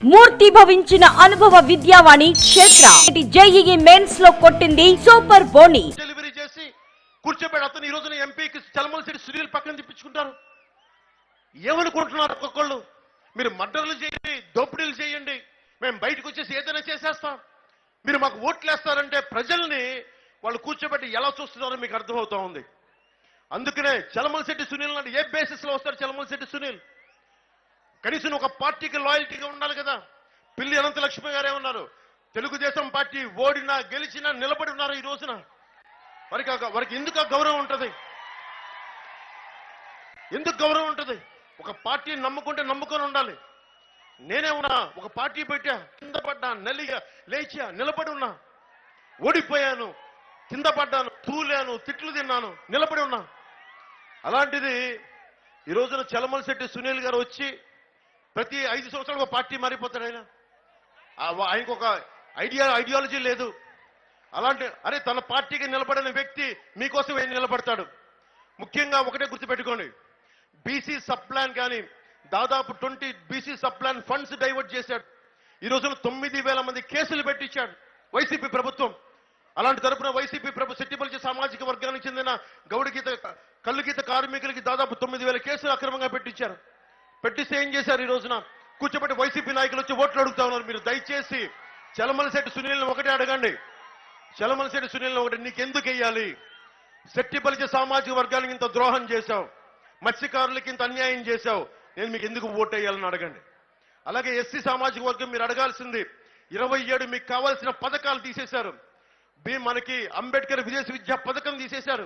మూర్తి భవించిన అనుభవ విద్యావాణి క్షేత్ర JEE mains లో కొట్టింది సూపర్ బోని. డెలివరీ చేసి కూర్చోబెట్టి అతను ఈ రోజున ఎంపీకి చలమలసిరి సునీల్ పక్కన తిప్పించుకుంటారు. ఏమనుకుంటున్నారు ఒక్కొక్కళ్ళు? మీరు మర్డర్లు చేయండి, దోపిడీలు చేయండి, మేము బయటకు వచ్చేసి ఏదైనా చేసేస్తాం, మీరు మాకు ఓట్లు వేస్తారంటే ప్రజల్ని వాళ్ళు కూర్చోబెట్టి ఎలా చూస్తున్నారో మీకు అర్థమవుతా ఉంది. అందుకనే చలమలశెట్టి సునీల్ అంటే ఏ బేసిస్ లో వస్తారు? చలమలశెట్టి సునీల్ కనీసం ఒక పార్టీకి లాయల్టీగా ఉండాలి కదా. పిల్లి అనంతలక్ష్మి గారే ఉన్నారు, తెలుగుదేశం పార్టీ ఓడినా గెలిచినా నిలబడి ఉన్నారు. ఈ రోజున వారికి ఎందుకు గౌరవం ఉంటుంది? ఎందుకు గౌరవం ఉంటుంది? ఒక పార్టీని నమ్ముకుంటే నమ్ముకొని ఉండాలి. నేనే ఉన్నా, ఒక పార్టీ పెట్టా, కింద పడ్డా, నల్లిగా లేచా, నిలబడి ఉన్నా. ఓడిపోయాను, కింద పడ్డాను, తూలాను, తిట్లు తిన్నాను, నిలబడి ఉన్నా. అలాంటిది ఈ రోజున చలమలశెట్టి సునీల్ గారు వచ్చి ప్రతి 5 సంవత్సరాలు ఒక పార్టీ మారిపోతాడు. ఆయనకు ఒక ఐడియాలజీ లేదు. అలాంటి తన పార్టీకి నిలబడిన వ్యక్తి మీకోసం ఏం నిలబడతాడు? ముఖ్యంగా ఒకటే గుర్తుపెట్టుకోండి, బీసీ సబ్ ప్లాన్ కానీ దాదాపు 20 BC sub plan funds divert చేశాడు. ఈ రోజున 9,000 మంది కేసులు పెట్టించాడు వైసీపీ ప్రభుత్వం. అలాంటి తరపున వైసీపీ సెట్టిబలిజ సామాజిక వర్గానికి చెందిన కల్లు గీత కార్మికులకి దాదాపు 9,000 కేసులు అక్రమంగా పెట్టించారు. పెట్టిస్తే ఏం చేశారు? ఈ రోజున కూర్చోబెట్టి వైసీపీ నాయకులు వచ్చి ఓట్లు అడుగుతా ఉన్నారు. మీరు దయచేసి చలమలశెట్టి సునీల్ని ఒకటే అడగండి, చలమలశెట్టి సునీల్ని ఒకటి, నీకెందుకు వెయ్యాలి? సెట్టిబలిజ సామాజిక వర్గానికి ఇంత ద్రోహం చేశావు, మత్స్యకారులకి ఇంత అన్యాయం చేశావు, నేను మీకు ఎందుకు ఓటు వేయాలని అడగండి. అలాగే ఎస్సీ సామాజిక వర్గం మీరు అడగాల్సింది, 27 మీకు కావాల్సిన పథకాలు తీసేశారు. మనకి అంబేద్కర్ విదేశీ విద్యా పథకం తీసేశారు,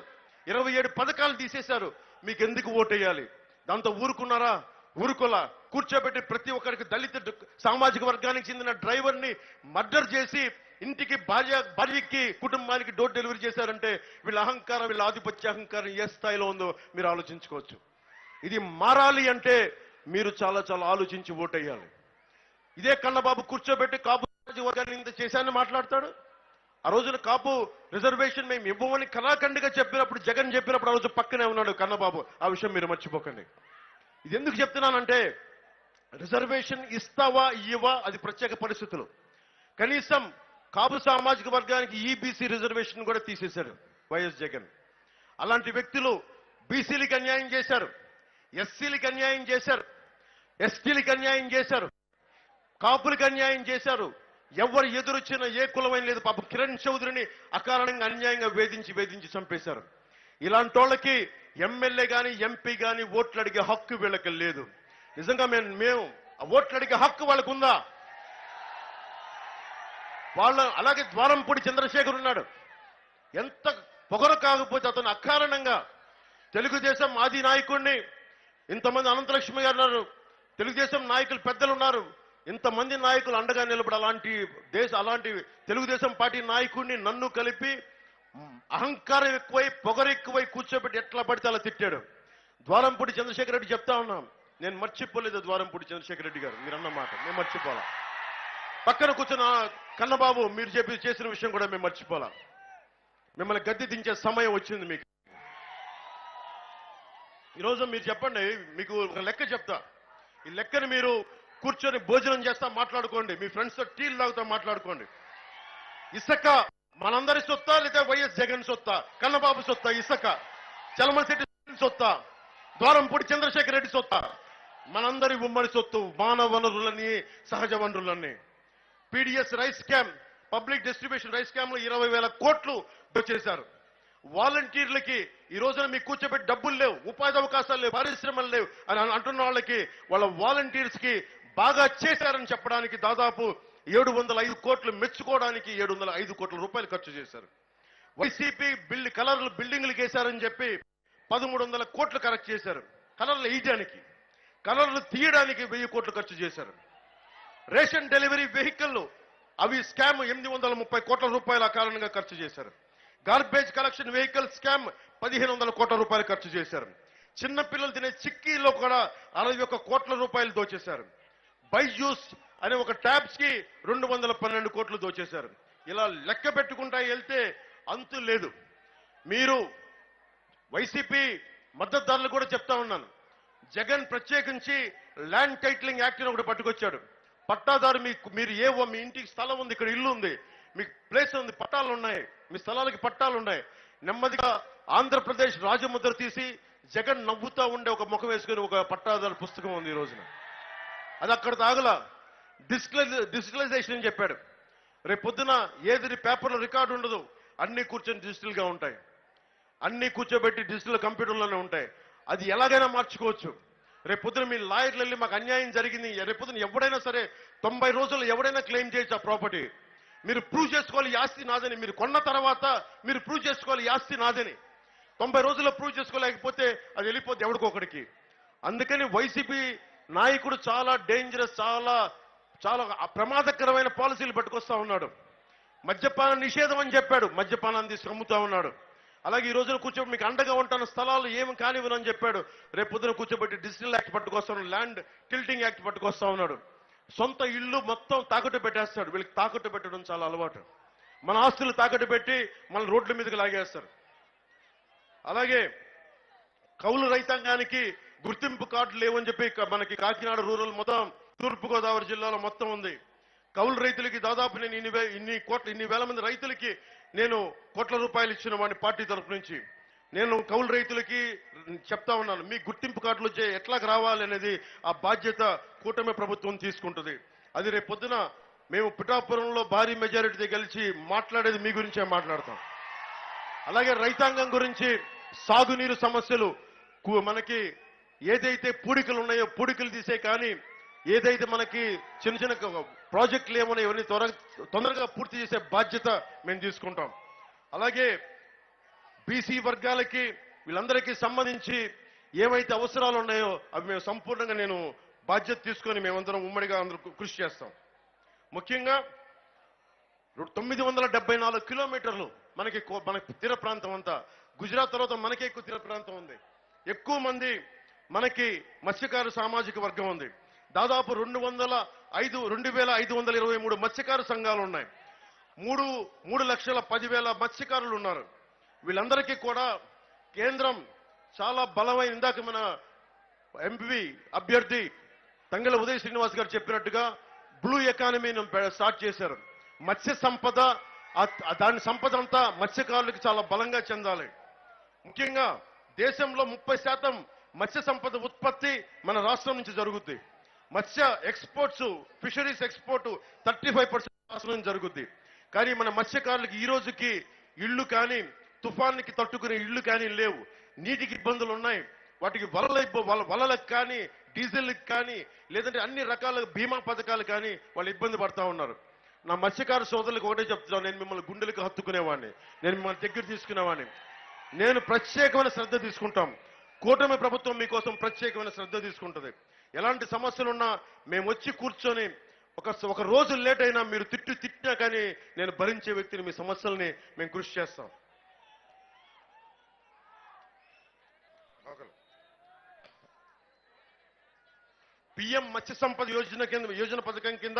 27 పథకాలు తీసేశారు. మీకు ఎందుకు ఓటు వేయాలి? దాంతో ఊరుకున్నారా? ఊరుకోలా. కూర్చోబెట్టి ప్రతి ఒక్కరికి దళిత సామాజిక వర్గానికి చెందిన డ్రైవర్ని మర్డర్ చేసి ఇంటికి భార్యకి కుటుంబానికి డోర్ డెలివరీ చేశారంటే వీళ్ళ అహంకారం, వీళ్ళ ఆధిపత్య అహంకారం ఏ స్థాయిలో ఉందో మీరు ఆలోచించుకోవచ్చు. ఇది మారాలి అంటే మీరు చాలా చాలా ఆలోచించి ఓటేయాలి. ఇదే కన్నబాబు కూర్చోబెట్టి కాపు వర్గాన్ని ఇంత చేశానని మాట్లాడతాడు. ఆ రోజున కాపు రిజర్వేషన్ మేము ఇవ్వమని కళాఖండిగా చెప్పినప్పుడు, జగన్ చెప్పినప్పుడు ఆ రోజు పక్కనే ఉన్నాడు కన్నబాబు. ఆ విషయం మీరు మర్చిపోకండి. ఇది ఎందుకు చెప్తున్నానంటే, రిజర్వేషన్ ఇస్తావా ఇవ్వవా అది ప్రత్యేక పరిస్థితులు. కనీసం కాపు సామాజిక వర్గానికి ఈబీసీ రిజర్వేషన్ కూడా తీసేశారు వైఎస్ జగన్. అలాంటి వ్యక్తులు బీసీలకు అన్యాయం చేశారు, ఎస్సీలకు అన్యాయం చేశారు, ఎస్టీలకు అన్యాయం చేశారు, కాపులకు అన్యాయం చేశారు. ఎవరు ఎదురొచ్చినా ఏ కులమైన లేదు. పాపం కిరణ్ చౌదరిని అకారణంగా అన్యాయంగా వేధించి చంపేశారు. ఇలాంటి వాళ్ళకి ఎమ్మెల్యే కానీ ఎంపీ కానీ ఓట్లు అడిగే హక్కు వీళ్ళకి లేదు. నిజంగా మేము ఓట్లు అడిగే హక్కు వాళ్ళకు ఉందా? అలాగే ద్వారంపూడి చంద్రశేఖర్ ఉన్నాడు. ఎంత పొగరు కాకపోతే అతను అకారణంగా తెలుగుదేశం ఆది నాయకుడిని, ఇంతమంది అనంతలక్ష్మి గారు ఉన్నారు, తెలుగుదేశం నాయకులు పెద్దలు ఉన్నారు, ఇంతమంది నాయకులు అండగా నిలబడి అలాంటి తెలుగుదేశం పార్టీ నాయకుడిని నన్ను కలిపి అహంకారం ఎక్కువై పొగరు ఎక్కువై కూర్చోబెట్టి ఎట్లా పడితే అలా తిట్టాడు. ద్వారంపూడి చంద్రశేఖర్ రెడ్డి చెప్తా ఉన్నాం, నేను మర్చిపోలేదు ద్వారంపూడి చంద్రశేఖర్ రెడ్డి గారు మీరు అన్న మాట మేము మర్చిపోలా. పక్కన కూర్చున్న కన్నబాబు మీరు చేసిన విషయం కూడా మేము మర్చిపోలా. మిమ్మల్ని గద్దె దించే సమయం వచ్చింది మీకు. ఈరోజు మీరు చెప్పండి, మీకు ఒక లెక్క చెప్తా. ఈ లెక్కని మీరు కూర్చొని భోజనం చేస్తా మాట్లాడుకోండి, మీ ఫ్రెండ్స్తో టీలు తాగుతా మాట్లాడుకోండి. ఇసుక మనందరి సొత్తా లేదా వైఎస్ జగన్ సొత్తా? కన్నబాబు సొత్తా ఇసుక? చలమలశెట్టి సొత్తా? ద్వారంపూడి చంద్రశేఖర్ రెడ్డి సొత్తా? మనందరి ఉమ్మడి సొత్తు. మానవ వనరులన్నీ, సహజ వనరులన్నీ. PDS rice scam, public distribution rice scam లో 20,000 కోట్లు దోచేశారు. వాలంటీర్లకి ఈ రోజున మీకు కూర్చోబెట్టి డబ్బులు లేవు, ఉపాధి అవకాశాలు లేవు, పరిశ్రమలు లేవు అని అంటున్న వాళ్ళకి, వాళ్ళ వాలంటీర్స్ కి బాగా చేశారని చెప్పడానికి దాదాపు 705 కోట్లు, మెచ్చుకోవడానికి 705 కోట్ల రూపాయలు ఖర్చు చేశారు. వైసీపీ కలర్లు బిల్డింగ్లు వేశారని చెప్పి 1,300 కోట్లు కరెక్ట్ చేశారు. కలర్లు వేయడానికి, కలర్లు తీయడానికి 1000 కోట్లు ఖర్చు చేశారు. రేషన్ డెలివరీ వెహికల్ అవి స్కామ్ 830 కోట్ల రూపాయల కారణంగా ఖర్చు చేశారు. గార్బేజ్ కలెక్షన్ వెహికల్ స్కామ్ 1,500 కోట్ల రూపాయలు ఖర్చు చేశారు. చిన్నపిల్లలు తినే చిక్కీలో కూడా 61 కోట్ల రూపాయలు దోచేశారు. బైజూస్ అనే ఒక ట్యాబ్స్ కి 212 కోట్లు దోచేశారు. ఇలా లెక్క పెట్టుకుంటా వెళ్తే అంతు లేదు. మీరు వైసీపీ మద్దతుదారులు కూడా చెప్తా ఉన్నాను, జగన్ ప్రత్యేకించి ల్యాండ్ టైటిలింగ్ యాక్ట్ ని ఒకటి పట్టుకొచ్చాడు. పట్టాదారు మీరు మీ ఇంటికి స్థలం ఉంది, ఇక్కడ ఇల్లు ఉంది, మీకు ప్లేస్ ఉంది, పట్టాలు ఉన్నాయి, మీ స్థలాలకి పట్టాలు ఉన్నాయి. నెమ్మదిగా ఆంధ్రప్రదేశ్ రాజముద్ర తీసి జగన్ నవ్వుతా ఉండే ఒక ముఖం వేసుకుని ఒక పట్టాదారు పుస్తకం ఉంది ఈ రోజున. అది అక్కడ తాగల. డిజిటలైజేషన్ అని చెప్పాడు. రేపు పొద్దున ఏది పేపర్లో రికార్డు ఉండదు, అన్ని కూర్చొని డిజిటల్ గా ఉంటాయి, అన్ని కూర్చోబెట్టి డిజిటల్ కంప్యూటర్లోనే ఉంటాయి. అది ఎలాగైనా మార్చుకోవచ్చు. రేపు పొద్దున మీ లాయర్లు వెళ్ళి మాకు అన్యాయం జరిగింది, రేపు పొద్దున ఎవడైనా సరే 90 రోజుల్లో ఎవడైనా క్లెయిమ్ చేయొచ్చు ఆ ప్రాపర్టీ. మీరు ప్రూవ్ చేసుకోవాలి ఈ ఆస్తి నాదని. మీరు కొన్న తర్వాత మీరు ప్రూవ్ చేసుకోవాలి ఈ ఆస్తి నాదని. 90 రోజుల్లో ప్రూవ్ చేసుకోలేకపోతే అది వెళ్ళిపోద్ది ఎవడికొకడికి. అందుకని వైసీపీ నాయకుడు చాలా డేంజరస్, చాలా చాలా ప్రమాదకరమైన పాలసీలు పట్టుకొస్తా ఉన్నాడు. మద్యపాన నిషేధం అని చెప్పాడు, మద్యపానాన్ని తీసుకు అమ్ముతా ఉన్నాడు. అలాగే ఈ రోజున కూర్చోబెట్టి మీకు అండగా ఉంటాను, స్థలాలు ఏమి కానివ్వనని చెప్పాడు. రేపు పొద్దున కూర్చోబెట్టి డిజిటల్ యాక్ట్ పట్టుకొస్తా ఉన్నాడు, ల్యాండ్ టిల్టింగ్ యాక్ట్ పట్టుకొస్తా ఉన్నాడు. సొంత ఇల్లు మొత్తం తాకట్టు పెట్టేస్తాడు. వీళ్ళకి తాకట్టు పెట్టడం చాలా అలవాటు. మన ఆస్తులు తాకట్టు పెట్టి మన రోడ్ల మీదకి లాగేస్తారు. అలాగే కౌలు రైతాంగానికి గుర్తింపు కార్డులు లేవని చెప్పి మనకి కాకినాడ రూరల్ మొత్తం తూర్పుగోదావరి జిల్లాలో మొత్తం ఉంది. కౌలు రైతులకి దాదాపు నేను ఇన్ని వేల మంది రైతులకి నేను కోట్ల రూపాయలు ఇచ్చిన వాడిని పార్టీ తరఫు నుంచి. నేను కౌలు రైతులకి చెప్తా ఉన్నాను, మీ గుర్తింపు కార్డులు ఎట్లాగ రావాలి అనేది ఆ బాధ్యత కూటమి ప్రభుత్వం తీసుకుంటుంది. అది రేపు పొద్దున మేము పిఠాపురంలో భారీ మెజారిటీతో గెలిచి మాట్లాడేది మీ గురించే మాట్లాడతాం. అలాగే రైతాంగం గురించి సాగునీరు సమస్యలు మనకి ఏదైతే పూడికలు ఉన్నాయో పూడికలు తీసే, కానీ ఏదైతే మనకి చిన్న చిన్న ప్రాజెక్టులు ఏమన్నా ఇవన్నీ తొందరగా పూర్తి చేసే బాధ్యత మేము తీసుకుంటాం. అలాగే బీసీ వర్గాలకి వీళ్ళందరికీ సంబంధించి ఏవైతే అవసరాలు ఉన్నాయో అవి మేము సంపూర్ణంగా నేను బాధ్యత తీసుకొని మేమందరం ఉమ్మడిగా అందరూ కృషి చేస్తాం. ముఖ్యంగా 974 కిలోమీటర్లు మనకి తీర ప్రాంతం అంతా. గుజరాత్ తర్వాత మనకే ఎక్కువ తీర ప్రాంతం ఉంది. ఎక్కువ మంది మనకి మత్స్యకారు సామాజిక వర్గం ఉంది. దాదాపు 2,523 మత్స్యకారు సంఘాలు ఉన్నాయి. 3,10,000 మత్స్యకారులు ఉన్నారు. వీళ్ళందరికీ కూడా కేంద్రం చాలా బలమైన, ఇందాక మన ఎంపీ అభ్యర్థి తంగెళ్ల ఉదయ్ శ్రీనివాస్ గారు చెప్పినట్టుగా బ్లూ ఎకానమీని స్టార్ట్ చేశారు. మత్స్య సంపద, దాని సంపద అంతా మత్స్యకారులకు చాలా బలంగా చెందాలి. ముఖ్యంగా దేశంలో 30% మత్స్య సంపద ఉత్పత్తి మన రాష్ట్రం నుంచి జరుగుద్ది. మత్స్య ఎక్స్పోర్ట్స్, ఫిషరీస్ ఎక్స్పోర్ట్ 35% రాష్ట్రం నుంచి జరుగుద్ది. కానీ మన మత్స్యకారులకి ఈ రోజుకి ఇళ్లు కానీ, తుఫాన్కి తట్టుకునే ఇళ్లు కానీ లేవు. నీటికి ఇబ్బందులు ఉన్నాయి. వాటికి వలలకు కానీ, డీజిల్కి కానీ, లేదంటే అన్ని రకాల బీమా పథకాలు కానీ వాళ్ళు ఇబ్బంది పడతా ఉన్నారు. నా మత్స్యకారు సోదరులకు ఒకటే చెప్తున్నాను, నేను మిమ్మల్ని గుండెలకు హత్తుకునేవాడిని, నేను మిమ్మల్ని దగ్గర తీసుకునేవాడిని. నేను ప్రత్యేకమైన శ్రద్ధ తీసుకుంటాం. కూటమి ప్రభుత్వం మీకోసం ప్రత్యేకమైన శ్రద్ధ తీసుకుంటుంది. ఎలాంటి సమస్యలున్నా మేము వచ్చి కూర్చొని ఒక రోజు లేట్ అయినా మీరు తిట్టినా కానీ నేను భరించే వ్యక్తిని, మీ సమస్యల్ని మేము కృషి చేస్తాం. పిఎం మత్స్య సంపద యోజన పథకం కింద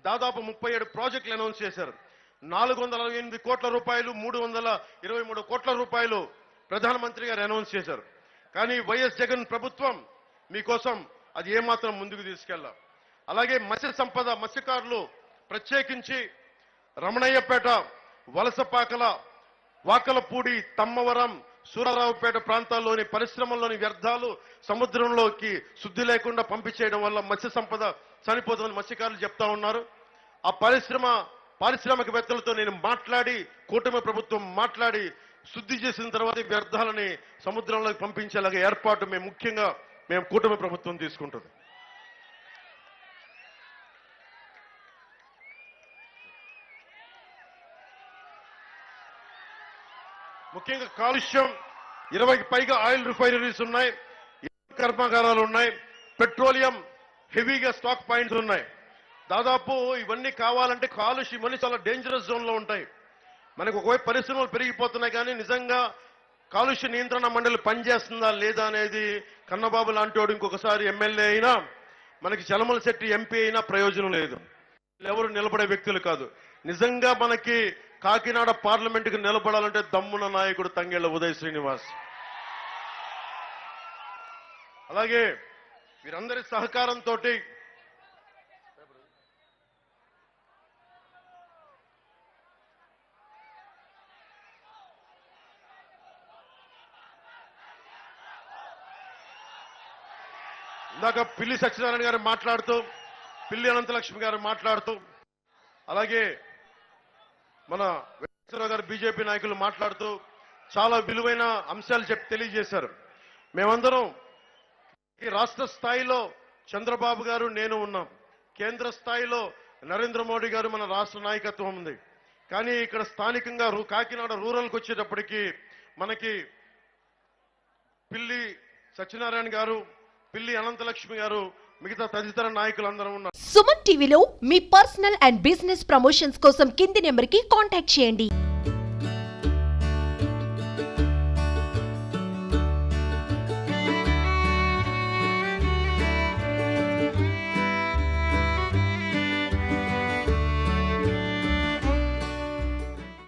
దాదాపు 37 ప్రాజెక్టులు అనౌన్స్ చేశారు. 448 కోట్ల రూపాయలు, 323 కోట్ల రూపాయలు ప్రధానమంత్రి గారు అనౌన్స్ చేశారు. కానీ వైఎస్ జగన్ ప్రభుత్వం మీకోసం అది ఏమాత్రం ముందుకు తీసుకెళ్ళ. అలాగే మత్స్య సంపద, మత్స్యకారులు ప్రత్యేకించి రమణయ్యపేట, వలసపాకల, వాకలపూడి, తమ్మవరం, సూరారావుపేట ప్రాంతాల్లోని పరిశ్రమల్లోని వ్యర్థాలు సముద్రంలోకి శుద్ధి లేకుండా పంపించేయడం వల్ల మత్స్య సంపద చనిపోతుందని మత్స్యకారులు చెప్తా ఉన్నారు. ఆ పారిశ్రామికవేత్తలతో నేను మాట్లాడి, కూటమి ప్రభుత్వం మాట్లాడి శుద్ధి చేసిన తర్వాత వ్యర్థాలని సముద్రంలోకి పంపించేలాగా ఏర్పాటు మేము కూటమి ప్రభుత్వం తీసుకుంటుంది. ముఖ్యంగా కాలుష్యం, 20కి పైగా ఆయిల్ రిఫైనరీస్ ఉన్నాయి, కర్మాగారాలు ఉన్నాయి, పెట్రోలియం హెవీగా స్టాక్ పాయింట్స్ ఉన్నాయి. దాదాపు ఇవన్నీ కావాలంటే కాలుష్యం ఇవన్నీ చాలా డేంజరస్ జోన్ లో ఉంటాయి. మనకు ఒకవైపు పరిశ్రమలు పెరిగిపోతున్నాయి, కానీ నిజంగా కాలుష్య నియంత్రణ మండలి పనిచేస్తుందా లేదా అనేది కన్నబాబు లాంటి వాడు ఇంకొకసారి ఎమ్మెల్యే అయినా, మనకి చలమల శెట్టి ఎంపీ అయినా ప్రయోజనం లేదు. ఎవరు నిలబడే వ్యక్తులు కాదు. నిజంగా మనకి కాకినాడ పార్లమెంటుకి నిలబడాలంటే దమ్మున నాయకుడు తంగెళ్ల ఉదయ్ శ్రీనివాస్. అలాగే వీరందరి సహకారంతో ఇందాక పిల్లి సత్యనారాయణ గారు మాట్లాడుతూ, పిల్లి అనంతలక్ష్మి గారు మాట్లాడుతూ, అలాగే మన వెంకటేశ్వరరావు గారు బీజేపీ నాయకులు మాట్లాడుతూ చాలా విలువైన అంశాలు తెలియజేశారు. మేమందరం ఈ రాష్ట్ర స్థాయిలో చంద్రబాబు గారు నేను ఉన్నాం, కేంద్ర స్థాయిలో నరేంద్ర మోడీ గారు మన రాష్ట్ర నాయకత్వం ఉంది. కానీ ఇక్కడ స్థానికంగా కాకినాడ రూరల్కి వచ్చేటప్పటికి మనకి పిల్లి సత్యనారాయణ గారు, పిల్లి అనంతలక్ష్మి గారు, మిగతా తదితర నాయకులందరూ ఉన్నారు. సుమన్ టీవీలో మీ పర్సనల్ అండ్ బిజినెస్ ప్రమోషన్స్ కోసం కింది నెంబర్కి కాంటాక్ట్ చేయండి.